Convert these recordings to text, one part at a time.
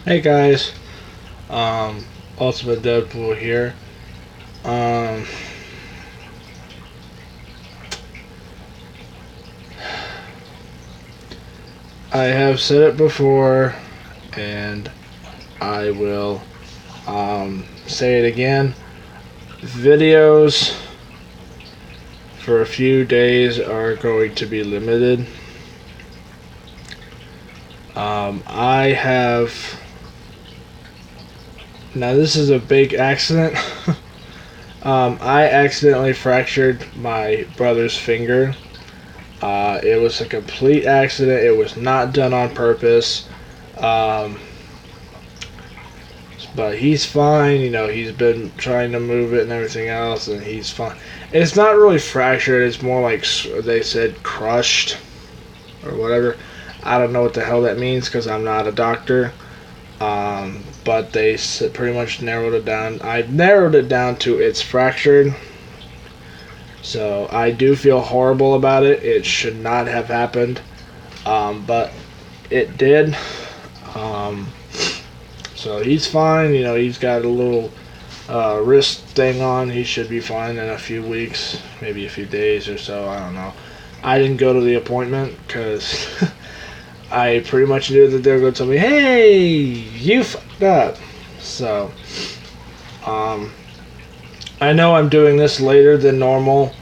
Hey guys, Ultimate Deadpool here. Um, I have said it before, and I will say it again. Videos for a few days are going to be limited. I have now. This is a big accident. I accidentally fractured my brother's finger. It was a complete accident. It was not done on purpose. Um, but he's fine. You know, he's been trying to move it and everything else, and he's fine. It's not really fractured. It's more like they said crushed or whatever. I don't know what the hell that means because I'm not a doctor. But they pretty much narrowed it down. I narrowed it down to it's fractured. So I do feel horrible about it. It should not have happened, but it did. Um, so he's fine. You know, he's got a little wrist thing on. He should be fine in a few weeks, maybe a few days or so. I don't know. I didn't go to the appointment because I pretty much knew that they were going to tell me, "Hey, you fucked up." So, um, I know I'm doing this later than normal.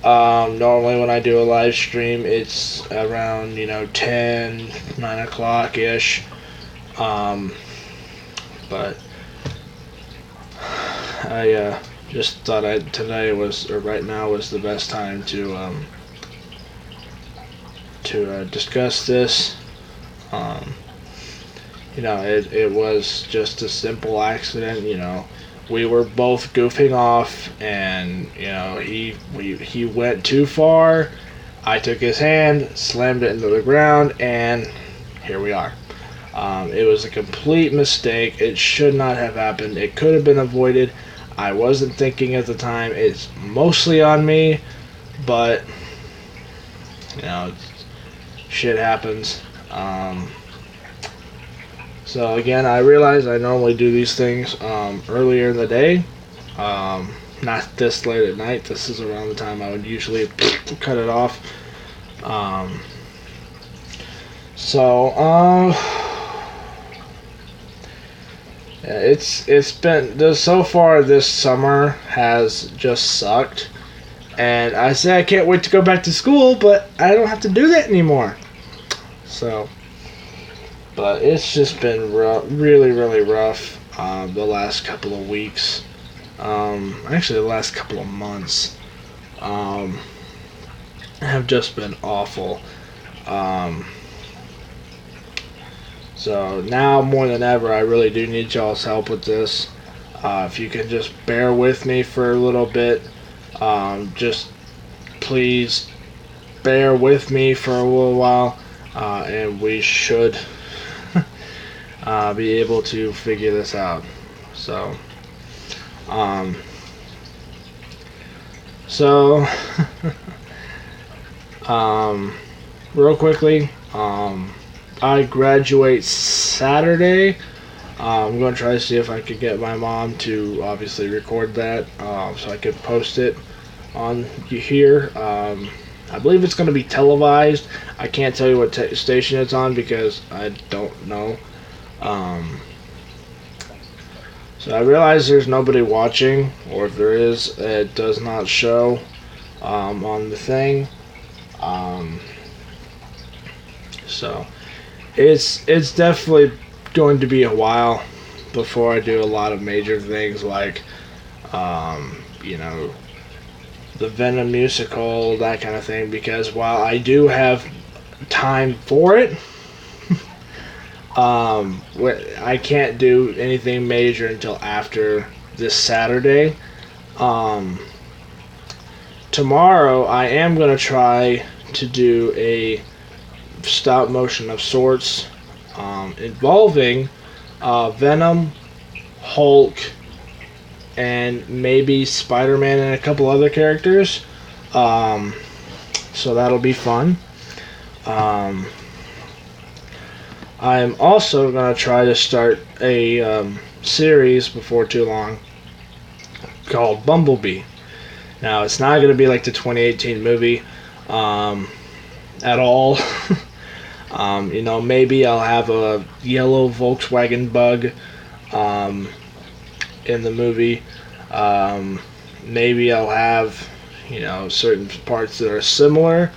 Normally when I do a live stream, it's around 10, 9 o'clock ish. But I just thought today was or right now was the best time to discuss this. Um, it was just a simple accident. We were both goofing off, and he went too far. I took his hand, slammed it into the ground, and here we are. It was a complete mistake. It should not have happened. It could have been avoided. I wasn't thinking at the time. It's mostly on me, but shit happens. So again, I realize I normally do these things earlier in the day, not this late at night. This is around the time I would usually cut it off. So it's been so far. This summer has just sucked, and I say I can't wait to go back to school, but I don't have to do that anymore. So. But it's just been really, really rough the last couple of weeks. Actually, the last couple of months have just been awful. So now more than ever, I really do need y'all's help with this. If you can just bear with me for a little bit, just please bear with me for a little while, and we should be able to figure this out. So, so real quickly, I graduate Saturday. I'm going to try to see if I could get my mom to obviously record that so I could post it on here. I believe it's going to be televised. I can't tell you what station it's on because I don't know. So I realize there's nobody watching, or if there is, it does not show on the thing. So it's definitely going to be a while before I do a lot of major things like the Venom musical, that kind of thing, because while I do have time for it, I can't do anything major until after this Saturday. Tomorrow I am going to try to do a stop motion of sorts involving Venom, Hulk, and maybe Spider-Man and a couple other characters. So that'll be fun. I'm also going to try to start a series before too long called Bumblebee. Now, it's not going to be like the 2018 movie at all. Maybe I'll have a yellow Volkswagen Bug in the movie. Maybe I'll have, certain parts that are similar,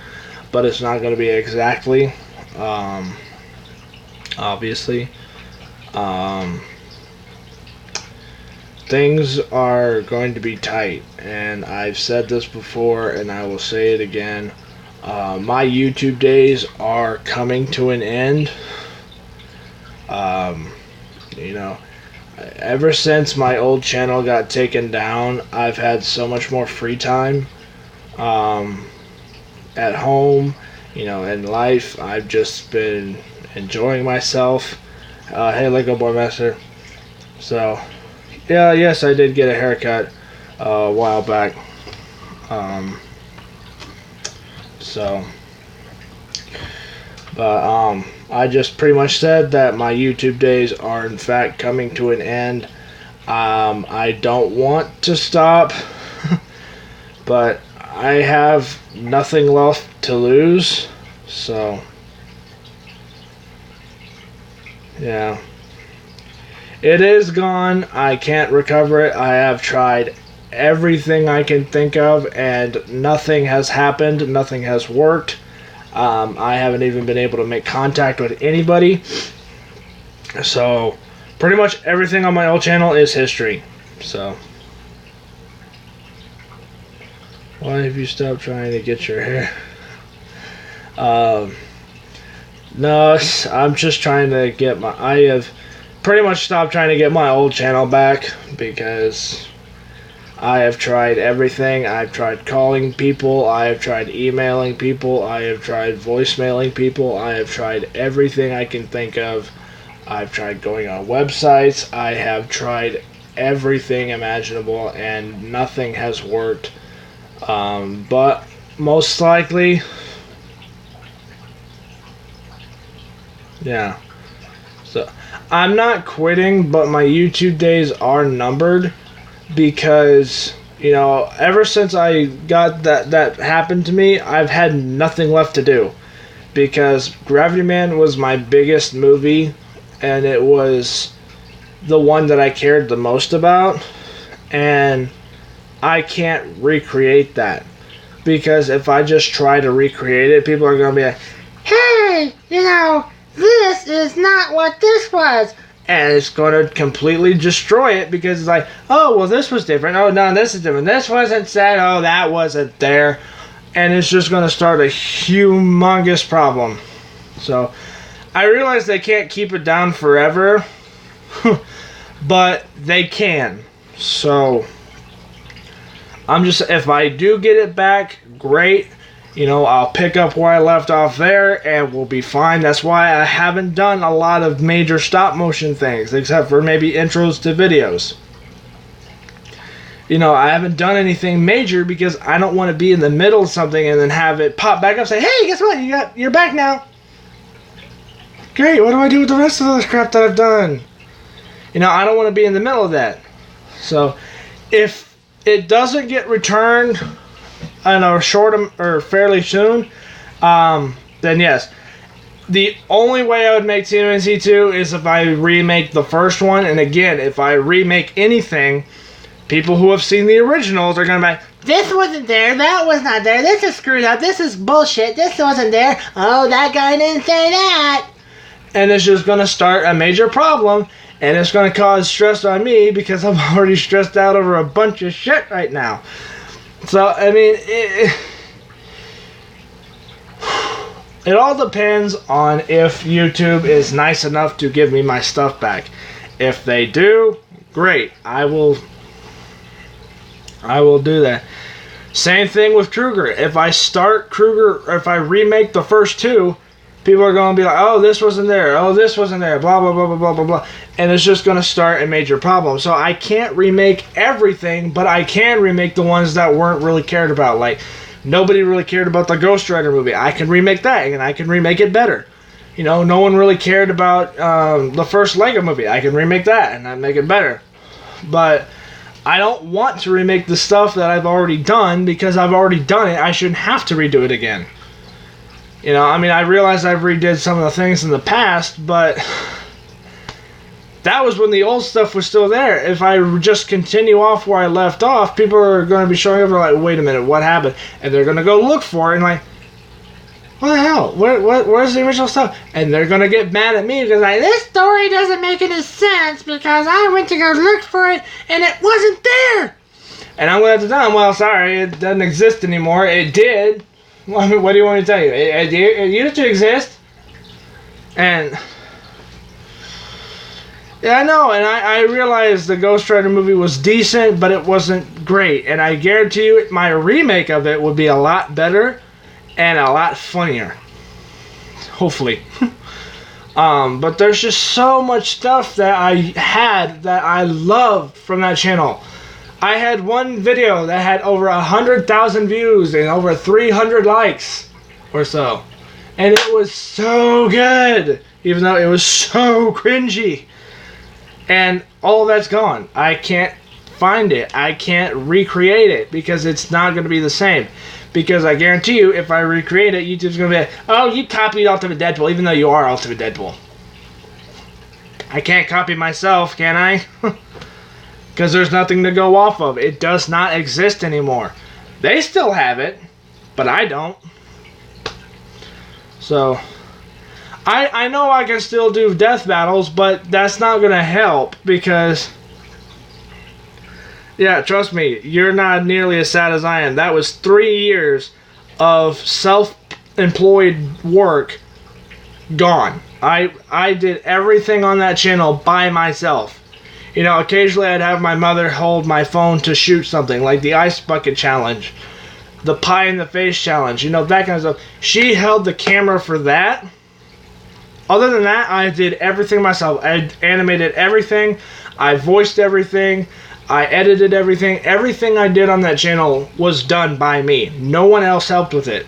but it's not going to be exactly, obviously. Things are going to be tight, and I've said this before, and I will say it again. My YouTube days are coming to an end. Ever since my old channel got taken down, I've had so much more free time at home, in life. I've just been enjoying myself. Hey, Lego Boy Master. So, yes, I did get a haircut a while back. I just pretty much said that my YouTube days are in fact coming to an end. I don't want to stop, but I have nothing left to lose, so yeah. It is gone. I can't recover it. I have tried everything I can think of, and nothing has happened. Nothing has worked. I haven't even been able to make contact with anybody. So, pretty much everything on my old channel is history. So, why have you stopped trying to get your hair? No, I'm just trying to get I have pretty much stopped trying to get my old channel back because I have tried everything. I've tried calling people. I have tried emailing people. I have tried voicemailing people. I have tried everything I can think of. I've tried going on websites. I have tried everything imaginable, and nothing has worked. But most likely, yeah. So I'm not quitting, but my YouTube days are numbered. Because, ever since I got that happened to me, I've had nothing left to do. Because Gravity Man was my biggest movie, and it was the one that I cared the most about. And I can't recreate that. Because if I just try to recreate it, people are going to be like, hey, this is not what this was. And it's going to completely destroy it because it's like, oh, well, this was different. Oh, no, this is different. This wasn't said. Oh, that wasn't there. And it's just going to start a humongous problem. So, I realize they can't keep it down forever. But they can. So, if I do get it back, great. I'll pick up where I left off there and we'll be fine. That's why I haven't done a lot of major stop motion things, except for maybe intros to videos. I haven't done anything major because I don't want to be in the middle of something and then have it pop back up and say, hey, guess what? You're back now. Great, what do I do with the rest of this crap that I've done? I don't want to be in the middle of that. So, if it doesn't get returned in a short or fairly soon, then yes. The only way I would make TMNT2 is if I remake the first one. And again, if I remake anything, people who have seen the originals are going to be like, this wasn't there, that was not there, this is screwed up, this is bullshit, this wasn't there, oh, that guy didn't say that. And it's just going to start a major problem, and it's going to cause stress on me because I'm already stressed out over a bunch of shit right now. So, I mean, it all depends on if YouTube is nice enough to give me my stuff back. If they do, great. I will do that. Same thing with Kruger. If I start Kruger, or if I remake the first two, people are going to be like, oh, this wasn't there. Oh, this wasn't there. Blah, blah, blah, blah, blah, blah, blah. And it's just going to start a major problem. So I can't remake everything, but I can remake the ones that weren't really cared about. Like, nobody really cared about the Ghost Rider movie. I can remake that, and I can remake it better. You know, no one really cared about the first Lego movie. I can remake that and I make it better. But I don't want to remake the stuff that I've already done because I've already done it. I shouldn't have to redo it again. You know, I mean, I realize I've redid some of the things in the past, but that was when the old stuff was still there. If I just continue off where I left off, people are going to be showing up and like, wait a minute, what happened? And they're going to go look for it and like, what the hell? Where's the original stuff? And they're going to get mad at me because like, this story doesn't make any sense because I went to go look for it and it wasn't there. And I'm going to have to tell them, well, sorry, it doesn't exist anymore. It did. What do you want me to tell you? It used to exist. And yeah, I know, and I realized the Ghost Rider movie was decent, but it wasn't great. And I guarantee you, my remake of it would be a lot better and a lot funnier. Hopefully. But there's just so much stuff that I had that I loved from that channel. I had one video that had over 100,000 views and over 300 likes or so. And it was so good, even though it was so cringy. And all of that's gone. I can't find it. I can't recreate it because it's not going to be the same. Because I guarantee you, if I recreate it, YouTube's going to be like, oh, you copied Ultimate Deadpool, even though you are Ultimate Deadpool. I can't copy myself, can I? Because there's nothing to go off of. It does not exist anymore. They still have it, but I don't. So, I know I can still do death battles, but that's not going to help because, yeah, trust me, you're not nearly as sad as I am. That was 3 years of self-employed work gone. I did everything on that channel by myself. You know, occasionally I'd have my mother hold my phone to shoot something, like the Ice Bucket Challenge, the Pie in the Face Challenge, you know, that kind of stuff. She held the camera for that. Other than that, I did everything myself. I animated everything. I voiced everything. I edited everything. Everything I did on that channel was done by me. No one else helped with it.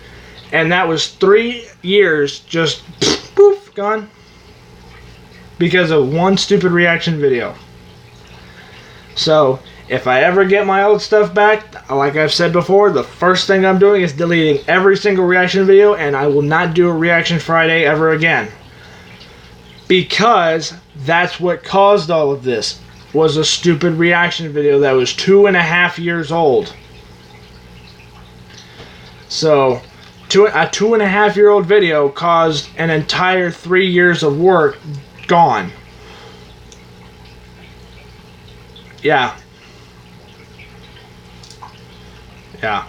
And that was 3 years just poof, gone. Because of one stupid reaction video. So, if I ever get my old stuff back, like I've said before, the first thing I'm doing is deleting every single reaction video, and I will not do a Reaction Friday ever again. Because that's what caused all of this, was a stupid reaction video that was 2.5 years old. So, a 2.5-year-old video caused an entire 3 years of work gone. Yeah. Yeah.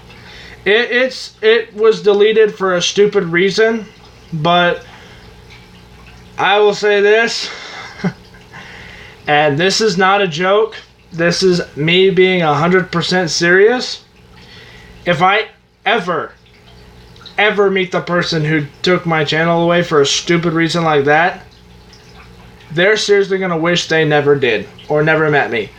It was deleted for a stupid reason, but I will say this, and this is not a joke. This is me being 100% serious. If I ever meet the person who took my channel away for a stupid reason like that, they're seriously going to wish they never did or never met me.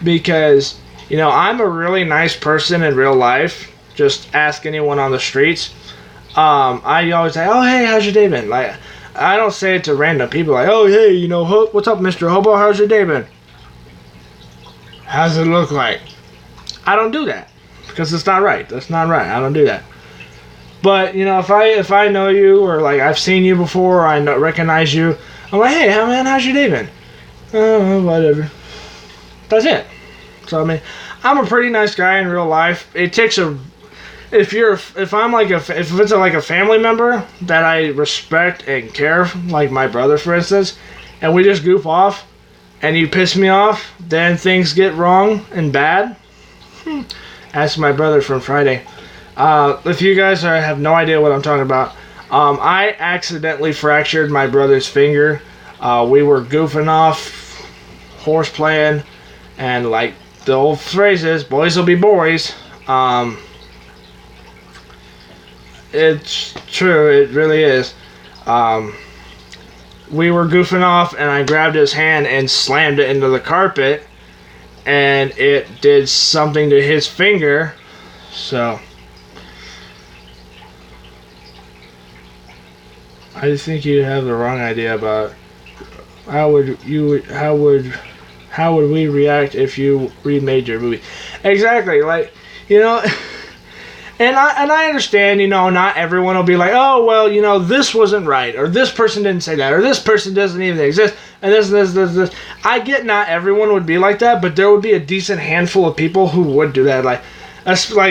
Because, you know, I'm a really nice person in real life. Just ask anyone on the streets. I always say, oh, hey, how's your day been? Like, I don't say it to random people like, oh, hey, you know, what's up, Mr. Hobo? How's your day been? How's it look like? I don't do that. Because it's not right. That's not right. I don't do that. But, you know, if I know you or, like, I've seen you before or I recognize you, I'm like, hey, man, how's your day been? Oh, whatever. That's it. So I mean, I'm a pretty nice guy in real life. It takes a, if it's like a family member that I respect and care, like my brother, for instance, and we just goof off, and you piss me off, then things get wrong and bad. Ask my brother from Friday. If you guys have no idea what I'm talking about, I accidentally fractured my brother's finger. We were goofing off, horse playing. And like the old phrase is, boys will be boys. It's true, it really is. We were goofing off and I grabbed his hand and slammed it into the carpet. And it did something to his finger. So, I think you have the wrong idea about how would we react if you remade your movie. Exactly, like, you know. And I understand, you know, not everyone will be like, oh, well, you know, this wasn't right, or this person didn't say that, or this person doesn't even exist, and this. I get not everyone would be like that, but there would be a decent handful of people who would do that. Like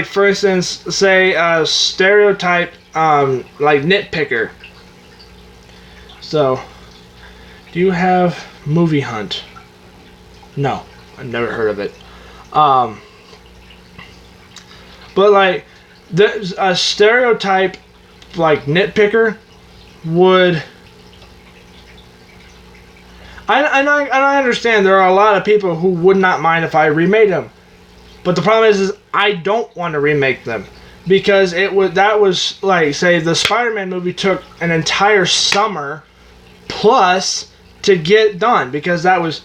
for instance, say a stereotype, like nitpicker. So, do you have Movie Hunt? No, I've never heard of it. But like, a stereotype like nitpicker would. I understand there are a lot of people who would not mind if I remade them, but the problem is I don't want to remake them because that was like, say, the Spider-Man movie took an entire summer plus to get done because that was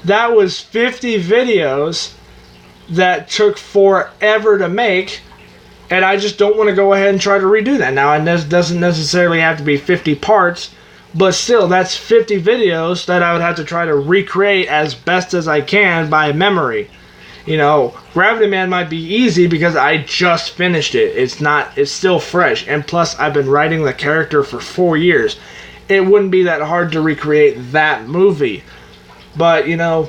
50 videos that took forever to make, and I just don't want to go ahead and try to redo that. Now, it doesn't necessarily have to be 50 parts, but still, that's 50 videos that I would have to try to recreate as best as I can by memory. You know, Gravity Man might be easy because I just finished it. It's still fresh, and plus I've been writing the character for 4 years. It wouldn't be that hard to recreate that movie. But, you know,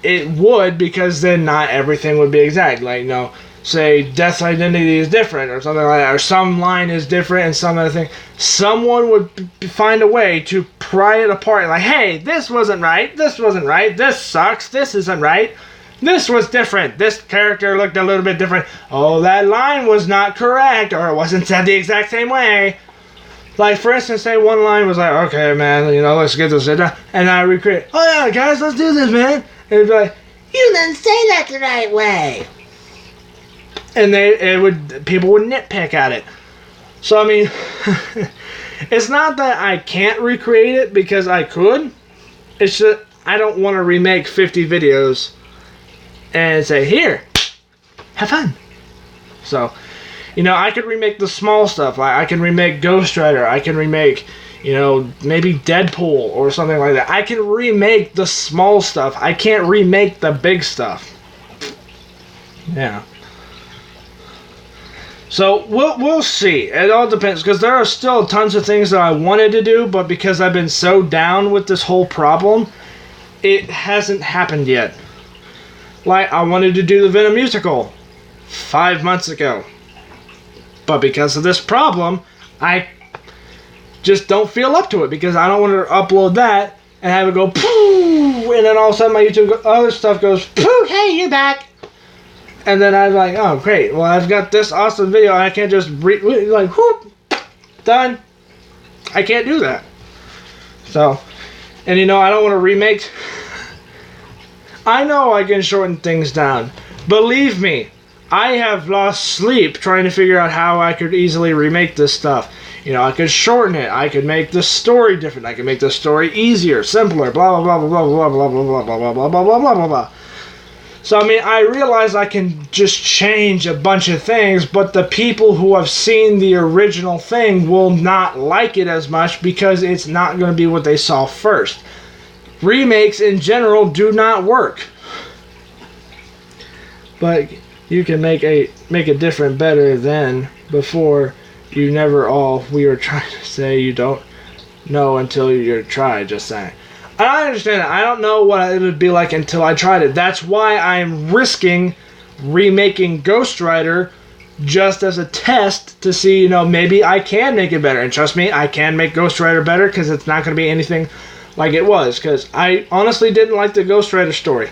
it would, because then not everything would be exact. Like, you know, say Death's identity is different or something like that, or some line is different and some other thing. Someone would find a way to pry it apart. Like, hey, this wasn't right, this sucks, this isn't right, this was different, this character looked a little bit different, oh, that line was not correct, or it wasn't said the exact same way. Like, for instance, say one line was like, okay, man, you know, let's get this done. And I recreate, oh, yeah, guys, let's do this, man. And it'd be like, you didn't say that the right way. And people would nitpick at it. So, I mean, it's not that I can't recreate it because I could. It's just I don't want to remake 50 videos and say, here, have fun. So, you know, I could remake the small stuff. Like, I can remake Ghost Rider. I can remake, you know, maybe Deadpool or something like that. I can remake the small stuff. I can't remake the big stuff. Yeah. So, we'll see. It all depends, because there are still tons of things that I wanted to do, but because I've been so down with this whole problem, it hasn't happened yet. Like, I wanted to do the Venom musical 5 months ago. But because of this problem, I just don't feel up to it, because I don't want to upload that and have it go poof, and then all of a sudden my YouTube other stuff goes poof, hey, you're back. And then I'm like, oh, great. Well, I've got this awesome video. I can't just like, whoop, done. I can't do that. So, and you know, I don't want to remake. I know I can shorten things down. Believe me, I have lost sleep trying to figure out how I could easily remake this stuff. You know, I could shorten it. I could make the story different. I could make the story easier, simpler, blah, blah, blah, blah, blah, blah, blah, blah, blah, blah, blah, blah, blah, blah, blah, blah. So, I mean, I realize I can just change a bunch of things, but the people who have seen the original thing will not like it as much because it's not going to be what they saw first. Remakes in general do not work. But you can make it different better than before. You never all, we were trying to say you don't know until you try, just saying. I understand that. I don't know what it would be like until I tried it. That's why I'm risking remaking Ghost Rider just as a test to see, you know, maybe I can make it better. And trust me, I can make Ghost Rider better because it's not going to be anything like it was. Because I honestly didn't like the Ghost Rider story.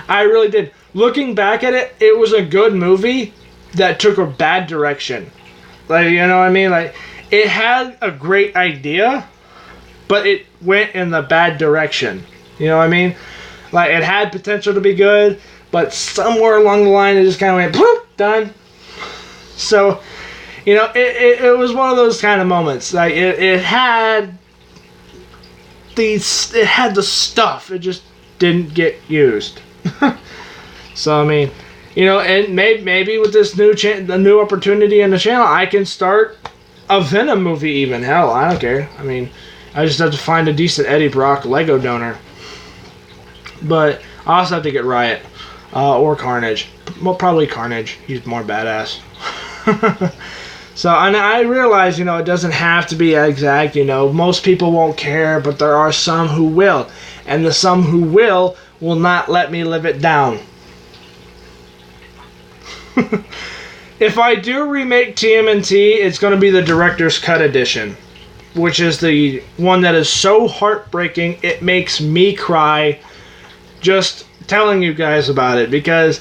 I really did. Looking back at it, it was a good movie that took a bad direction. Like, you know what I mean? Like, it had a great idea, but it went in the bad direction. You know what I mean? Like, it had potential to be good, but somewhere along the line it just kind of went, poof, done. So, you know, it was one of those kind of moments. Like, it had the stuff. It just didn't get used. So, I mean, you know, and maybe with this new opportunity in the channel, I can start A Venom movie even. Hell, I don't care. I mean, I just have to find a decent Eddie Brock Lego donor. But I also have to get Riot. Or Carnage. Well, probably Carnage. He's more badass. So, and I realize, it doesn't have to be exact, most people won't care, but there are some who will. And the some who will not let me live it down. If I do remake TMNT, it's going to be the Director's Cut Edition, which is the one that is so heartbreaking, it makes me cry just telling you guys about it, because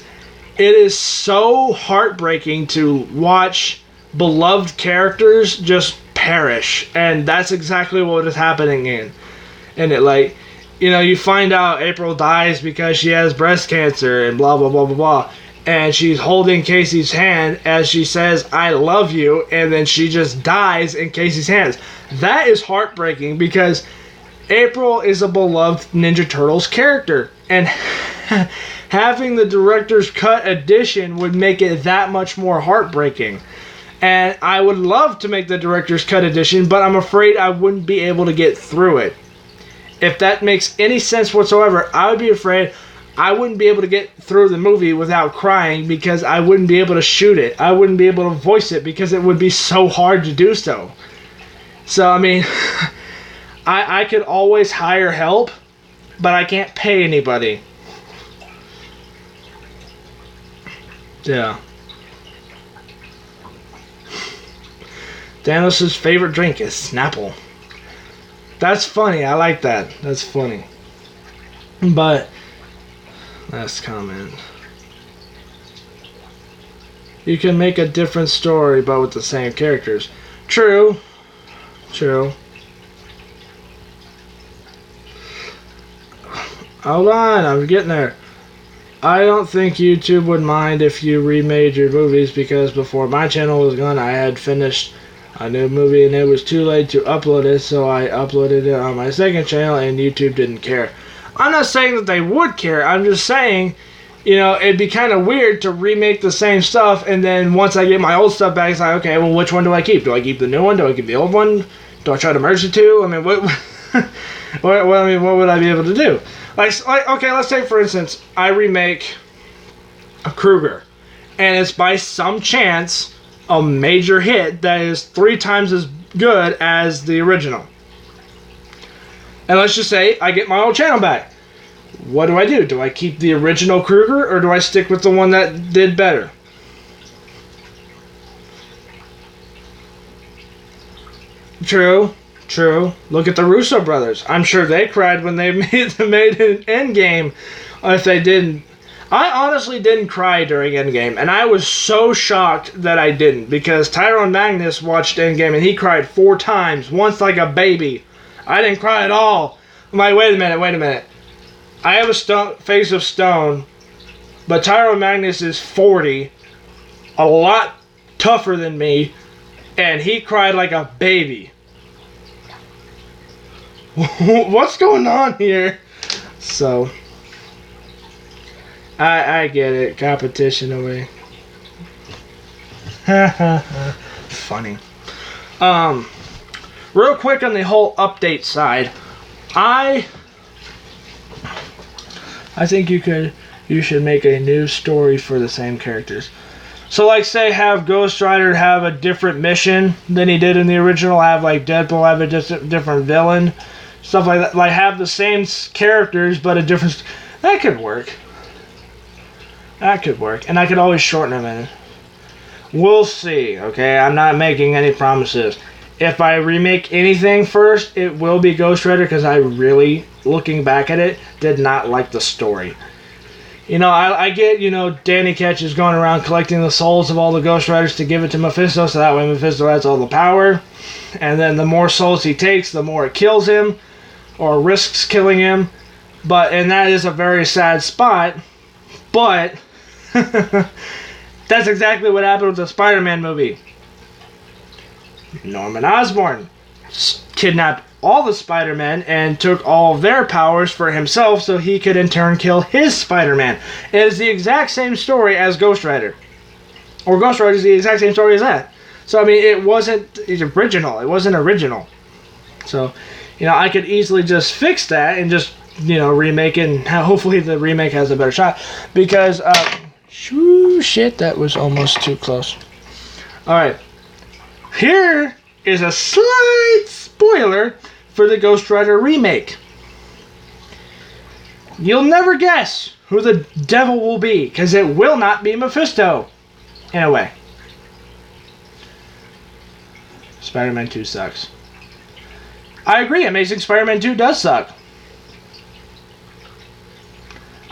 it is so heartbreaking to watch beloved characters just perish, and that's exactly what is happening in it. Like, you find out April dies because she has breast cancer and blah blah blah blah blah, and she's holding Casey's hand as she says I love you, and then she just dies in Casey's hands. That is heartbreaking, because April is a beloved Ninja Turtles character, and having the Director's Cut Edition would make it that much more heartbreaking. And I would love to make the Director's Cut Edition, but I'm afraid I wouldn't be able to get through it. If that makes any sense whatsoever, I would be afraid I wouldn't be able to get through the movie without crying, because I wouldn't be able to shoot it. I wouldn't be able to voice it because it would be so hard to do so. So, I mean, I could always hire help, but I can't pay anybody. Yeah. Thanos' favorite drink is Snapple. That's funny. I like that. That's funny. But, last comment. You can make a different story, but with the same characters. True. True. Hold on, I'm getting there. I don't think YouTube would mind if you remade your movies, because before my channel was gone, I had finished a new movie and it was too late to upload it, so I uploaded it on my second channel and YouTube didn't care. I'm not saying that they would care, I'm just saying, it'd be kind of weird to remake the same stuff, and then once I get my old stuff back, it's like, okay, well, which one do I keep? Do I keep the new one? Do I keep the old one? Do I try to merge the two? I mean, what would I be able to do? Like, okay, let's say, for instance, I remake a Kruger, and it's by some chance a major hit that is 3 times as good as the original. And let's just say I get my old channel back. What do? Do I keep the original Kruger, or do I stick with the one that did better? True. Look at the Russo brothers. I'm sure they cried when they made an Endgame. If they didn't. I honestly didn't cry during Endgame, and I was so shocked that I didn't, because Tyrone Magnus watched Endgame and he cried 4 times, once like a baby. I didn't cry at all. I'm like, wait a minute. I have a face of stone, but Tyrone Magnus is 40, a lot tougher than me, and he cried like a baby. What's going on here? So, I get it. Competition away. Funny. Real quick on the whole update side, I think you should make a new story for the same characters. So, like, say, have Ghost Rider have a different mission than he did in the original. Have, like, Deadpool have a different villain. Stuff like that. Like, have the same characters, but a different... That could work. And I could always shorten them in. We'll see, okay? I'm not making any promises. If I remake anything first, it will be Ghost Rider, because I really, looking back at it, did not like the story. I get, Danny Ketch is going around collecting the souls of all the Ghost Riders to give it to Mephisto, so that way Mephisto has all the power. And then the more souls he takes, the more it kills him, or risks killing him. And that is a very sad spot. But, that's exactly what happened with the Spider-Man movie. Norman Osborn kidnapped all the Spider-Men and took all of their powers for himself so he could in turn kill his Spider-Man. It is the exact same story as Ghost Rider. Or Ghost Rider is the exact same story as that. So I mean, it wasn't original. It wasn't original. So, you know, I could easily just fix that and just, you know, remake it, and hopefully the remake has a better shot. Because, shit, that was almost too close. Alright. Here is a slight spoiler for the Ghost Rider remake. You'll never guess who the devil will be, because it will not be Mephisto. In a way. Spider-Man 2 sucks. I agree, Amazing Spider-Man 2 does suck.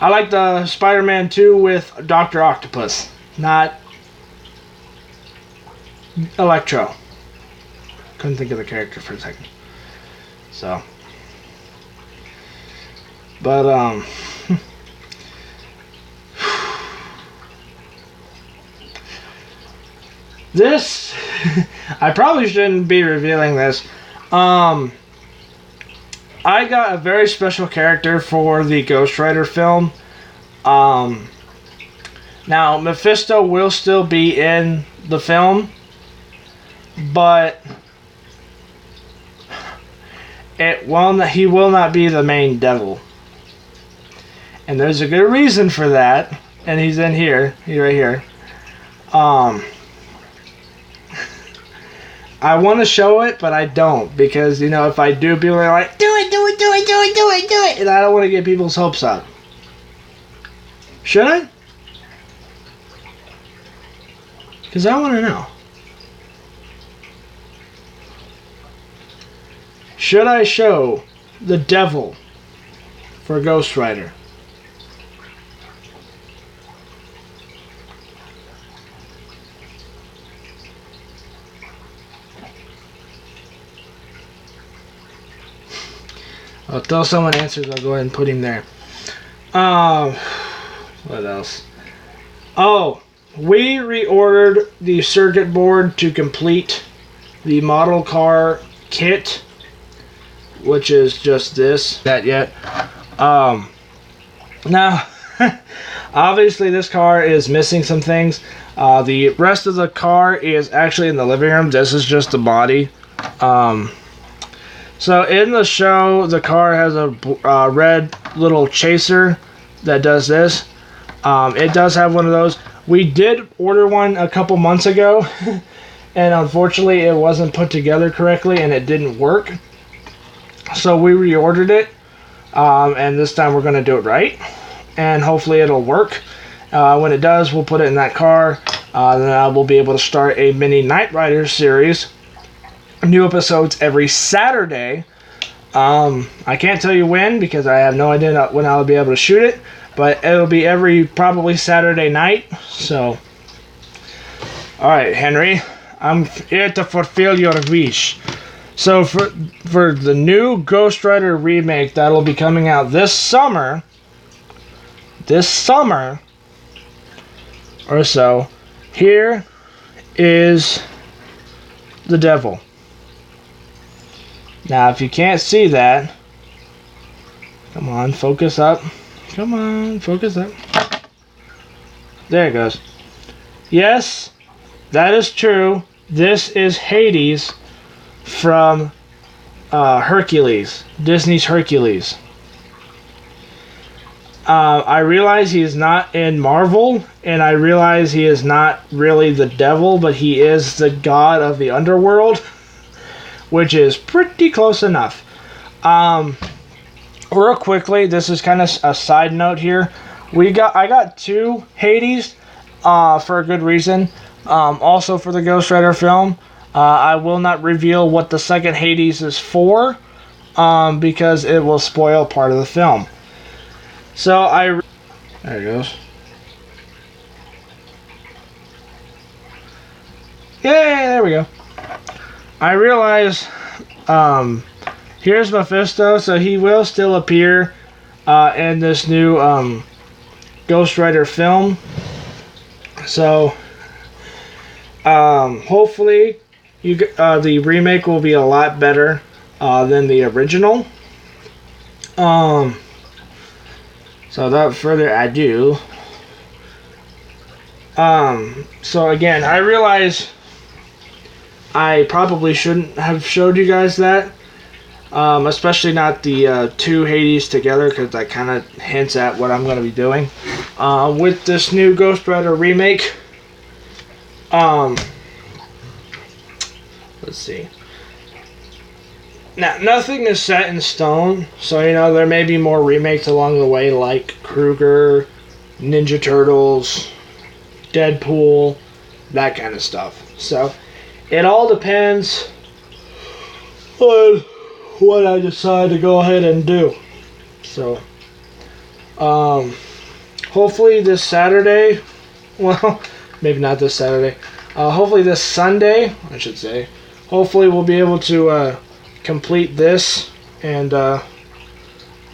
I like the Spider-Man 2 with Dr. Octopus, not Electro. Couldn't think of the character for a second. So. But, this, I probably shouldn't be revealing this. I got a very special character for the Ghost Rider film. Now, Mephisto will still be in the film, but he will not be the main devil. And there's a good reason for that, and he's in here. He's right here. I want to show it, but I don't, because, you know, if I do, people are like, do it, and I don't want to get people's hopes up. Should I? Because I want to know. Should I show the devil for Ghost Rider? Until someone answers, I'll go ahead and put him there. What else? Oh, we reordered the circuit board to complete the model car kit, which is just this. That yet. Now, obviously this car is missing some things. The rest of the car is actually in the living room. This is just the body. So in the show, the car has a red little chaser that does this. It does have one of those. We did order one a couple months ago, and unfortunately it wasn't put together correctly and it didn't work. So we reordered it, and this time we're going to do it right, and hopefully it'll work. When it does, we'll put it in that car. Then I will be able to start a mini Knight Rider series. New episodes every Saturday. I can't tell you when, because I have no idea when I'll be able to shoot it, but it'll be every probably Saturday night. So, alright, Henry, I'm here to fulfill your wish. So for the new Ghost Rider remake that'll be coming out this summer or so, here is the devil. Now, if you can't see that, come on, focus up. Come on, focus up. There it goes. Yes, that is true. This is Hades from Hercules, Disney's Hercules. I realize he is not in Marvel, and I realize he is not really the devil, but he is the god of the underworld, which is pretty close enough. Real quickly, this is kind of a side note here. I got 2 Hades for a good reason. Also for the Ghost Rider film. I will not reveal what the second Hades is for, because it will spoil part of the film. So there it goes. Yay, there we go. I realize, here's Mephisto, so he will still appear in this new Ghost Rider film. So, hopefully, the remake will be a lot better than the original. So without further ado, so again, I realize I probably shouldn't have showed you guys that. Especially not the two Hades together, because that kind of hints at what I'm going to be doing. With this new Ghost Rider remake. Let's see. Now, nothing is set in stone, so there may be more remakes along the way, like Kruger, Ninja Turtles, Deadpool, that kind of stuff. So, it all depends on what I decide to go ahead and do. So, hopefully this Saturday, well, maybe not this Saturday, hopefully this Sunday, I should say, hopefully we'll be able to complete this, and that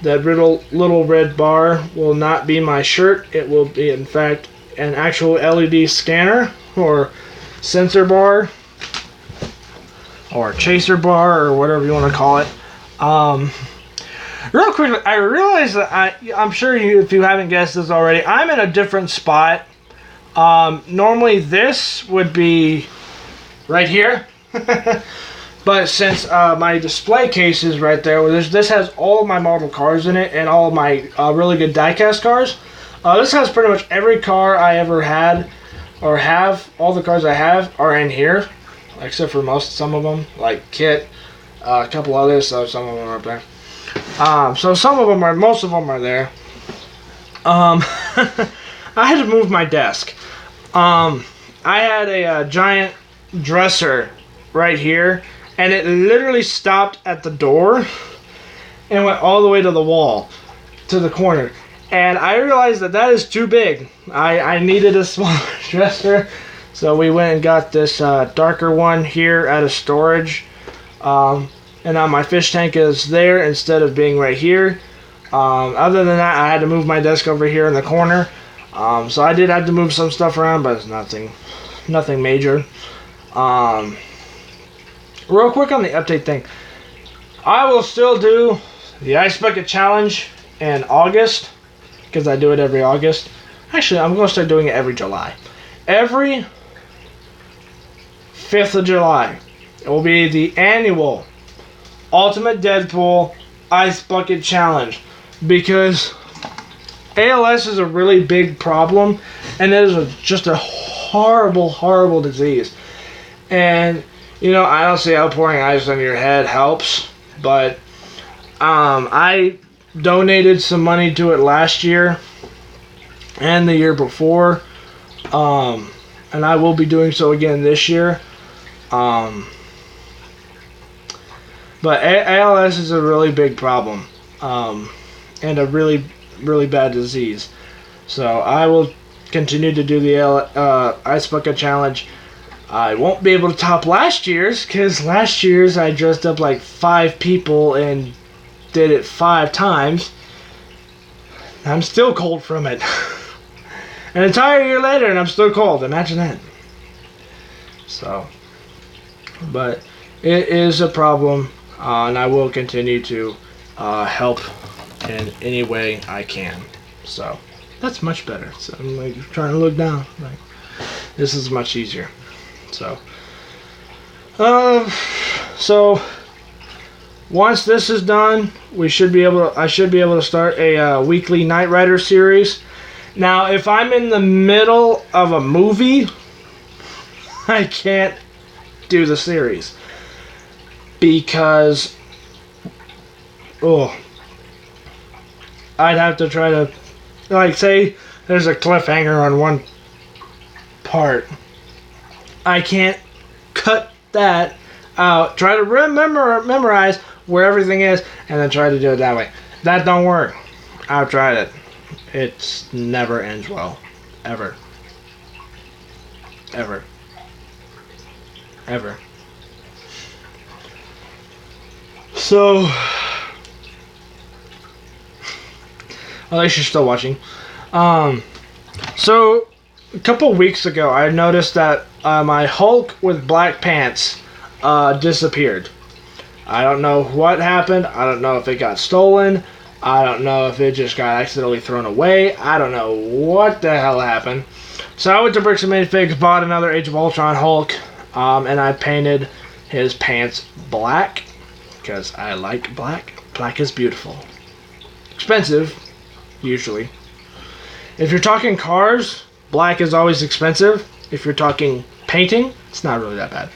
little red bar will not be my shirt. It will be, in fact, an actual LED scanner or sensor bar or chaser bar or whatever you want to call it. Real quick, I realized that I'm sure if you haven't guessed this already, I'm in a different spot. Normally this would be right here. But since my display case is right there, this has all of my model cars in it and all of my really good diecast cars. This has pretty much every car I ever had or have. All the cars I have are in here, except for some of them, like Kit, a couple others, so some of them are up there. So most of them are there. I had to move my desk. I had a giant dresser right here, and it literally stopped at the door and went all the way to the wall, to the corner. And I realized that is too big. I needed a smaller dresser, so we went and got this darker one here out of storage. And now my fish tank is there instead of being right here. Other than that, I had to move my desk over here in the corner. So I did have to move some stuff around, but it's nothing major. Real quick on the update thing, I will still do the Ice Bucket Challenge in August, because I do it every August. Actually, I'm going to start doing it every July. Every 5th of July, it will be the annual Ultimate Deadpool Ice Bucket Challenge, because ALS is a really big problem, and it is just a horrible, horrible disease. And I don't see how pouring ice on your head helps, but I donated some money to it last year and the year before, and I will be doing so again this year. But ALS is a really big problem, and a really, really bad disease. So I will continue to do the Ice Bucket Challenge. I won't be able to top last year's, because last year's I dressed up like 5 people and did it 5 times. I'm still cold from it. An entire year later and I'm still cold. Imagine that. So, but it is a problem, and I will continue to help in any way I can. So, that's much better. So I'm like trying to look down. Like, this is much easier. So once this is done, I should be able to start a weekly Knight Rider series. Now, if I'm in the middle of a movie, I can't do the series because I'd have to try to, like, say there's a cliffhanger on one part. I can't cut that out, try to memorize where everything is, and then try to do it that way. That don't work. I've tried it. It never ends well. Ever. Ever. Ever. So, at least you're still watching. So, a couple weeks ago, I noticed that my Hulk with black pants disappeared. I don't know what happened. I don't know if it got stolen. I don't know if it just got accidentally thrown away. I don't know what the hell happened. So I went to Bricks and Minifigs, bought another Age of Ultron Hulk. And I painted his pants black because I like black. Black is beautiful. Expensive, usually. If you're talking cars, black is always expensive. If you're talking painting, it's not really that bad.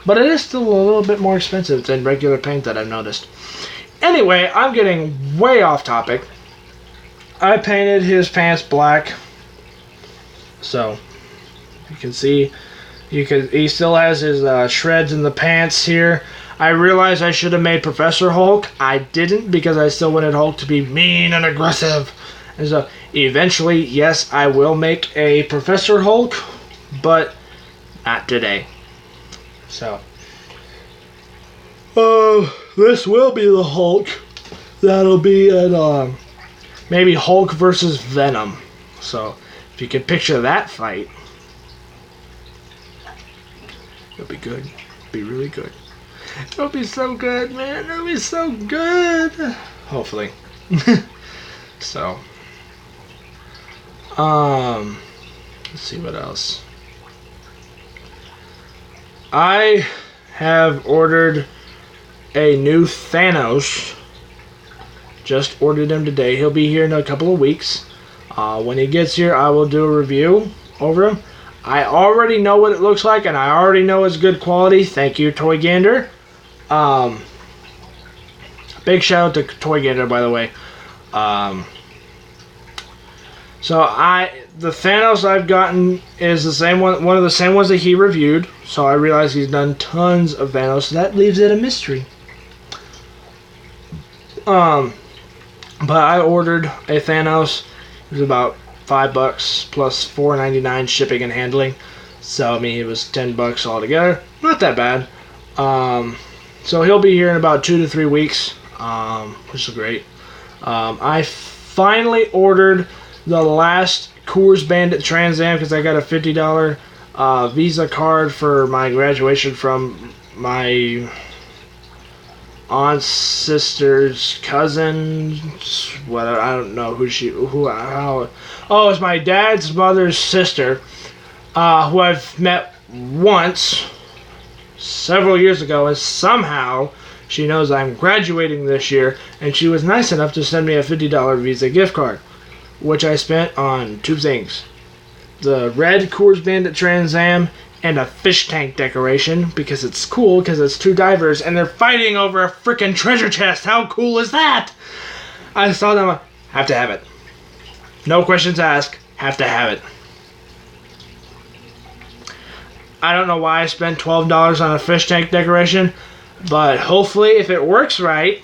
But it is still a little bit more expensive than regular paint that I've noticed. Anyway, I'm getting way off topic. I painted his pants black. So, you can see, he still has his shreds in the pants here. I realized I should have made Professor Hulk. I didn't because I still wanted Hulk to be mean and aggressive. And so, eventually, yes, I will make a Professor Hulk, but not today. So, this will be the Hulk. That'll be at, maybe Hulk versus Venom. So, if you can picture that fight, it'll be good. It'll be really good. It'll be so good, man. It'll be so good. Hopefully. So, let's see what else. I have ordered a new Thanos. Just ordered him today. He'll be here in a couple of weeks. When he gets here, I will do a review over him. I already know what it looks like, and I already know it's good quality. Thank you, Toy Gander. Big shout out to Toy Gander, by the way. The Thanos I've gotten is the same one of the same ones that he reviewed. So I realize he's done tons of Thanos. So that leaves it a mystery. But I ordered a Thanos. It was about $5 plus $4.99 shipping and handling. So I mean, it was $10 altogether. Not that bad. So he'll be here in about 2 to 3 weeks, which is great. I finally ordered the last Coors Bandit Trans Am because I got a $50 Visa card for my graduation from my aunt's sister's cousin. Whatever, I don't know how. Oh, it's my dad's mother's sister, who I've met once several years ago, and somehow she knows I'm graduating this year, and she was nice enough to send me a $50 Visa gift card, which I spent on 2 things. The red Coors Bandit Trans Am and a fish tank decoration, because it's cool, because it's 2 divers, and they're fighting over a freaking treasure chest. How cool is that? I saw them, have to have it. No questions asked, have to have it. I don't know why I spent $12 on a fish tank decoration, but hopefully if it works right,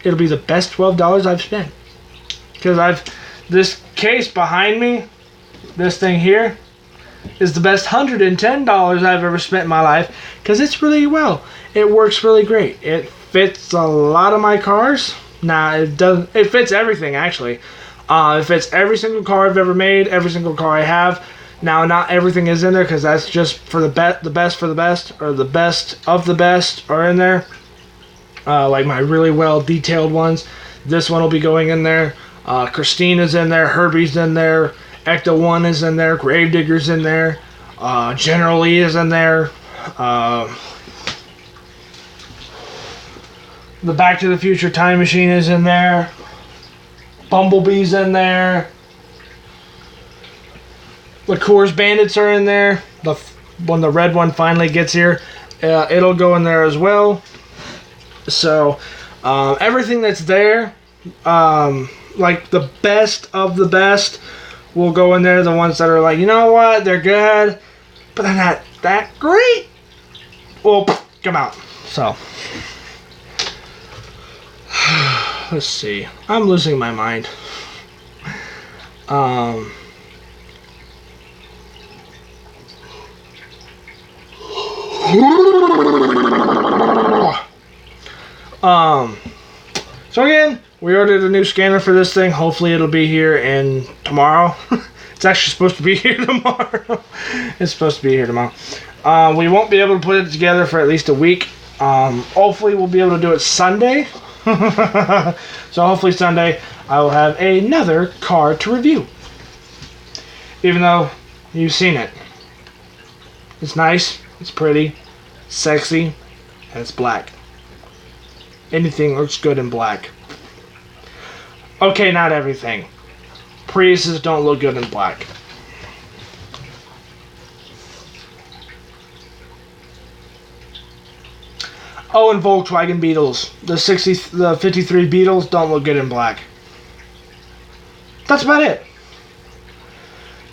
it'll be the best $12 I've spent. Because this case behind me, this thing here, is the best $110 I've ever spent in my life, because it's really well. It works really great. It fits a lot of my cars. It fits everything, actually. It fits every single car I've ever made, every single car I have. Now, not everything is in there, because that's just for the best for the best, or the best of the best are in there. Like my really well detailed ones. This one will be going in there. Christina's in there, Herbie's in there, Ecto 1 is in there, Gravedigger's in there, General Lee is in there, the Back to the Future Time Machine is in there, Bumblebee's in there, the Coors Bandits are in there. When the red one finally gets here, it'll go in there as well. So, everything that's there, like the best of the best, will go in there. The ones that are like, you know what, they're good, but they're not that great, will come out. So, let's see. I'm losing my mind. So again, we ordered a new scanner for this thing. Hopefully it'll be here in tomorrow. It's actually supposed to be here tomorrow. It's supposed to be here tomorrow. We won't be able to put it together for at least a week. Hopefully we'll be able to do it Sunday. So hopefully Sunday I will have another car to review. Even though you've seen it. It's nice. It's pretty, sexy, and it's black. Anything looks good in black. Okay, not everything. Priuses don't look good in black. Oh, and Volkswagen Beetles. The 53 Beetles don't look good in black. That's about it.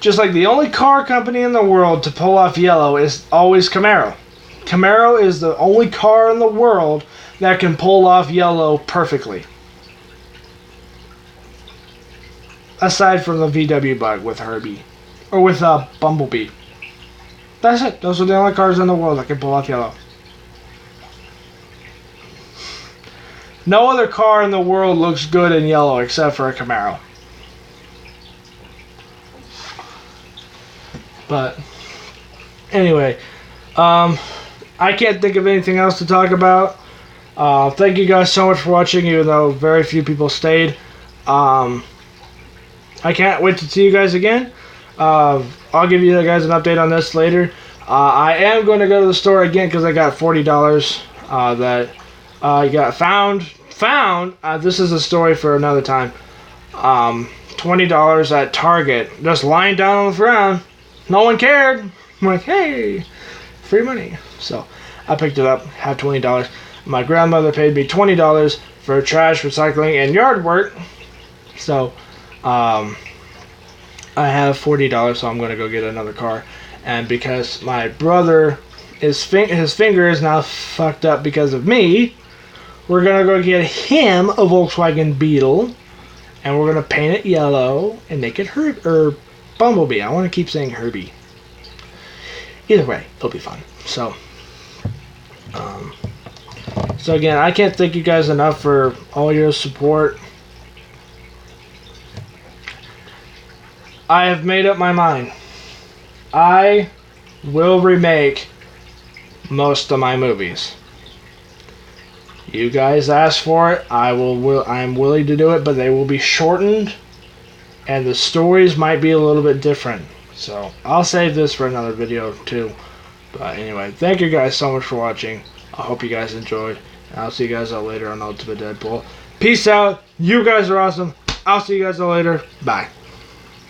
Just like the only car company in the world to pull off yellow is always Camaro. Camaro is the only car in the world that can pull off yellow perfectly. Aside from the VW Bug with Herbie. Or with Bumblebee. That's it. Those are the only cars in the world that can pull off yellow. No other car in the world looks good in yellow except for a Camaro. But anyway, I can't think of anything else to talk about. Thank you guys so much for watching, even though very few people stayed. I can't wait to see you guys again. I'll give you guys an update on this later. I am going to go to the store again because I got $40 that I got found. This is a story for another time. $20 at Target, just lying down on the ground. No one cared. I'm like, hey, free money. So I picked it up, had $20. My grandmother paid me $20 for trash, recycling, and yard work. So I have $40, so I'm going to go get another car. And because my brother, his finger is now fucked up because of me, we're going to go get him a Volkswagen Beetle. And we're going to paint it yellow and make it Bumblebee. I want to keep saying Herbie. Either way, it'll be fun. So again, I can't thank you guys enough for all your support. I have made up my mind. I will remake most of my movies. You guys asked for it. I'm willing to do it, but they will be shortened, and the stories might be a little bit different. So I'll save this for another video too. But anyway, thank you guys so much for watching. I hope you guys enjoyed. And I'll see you guys out later on Ultimate Deadpool. Peace out. You guys are awesome. I'll see you guys out later. Bye.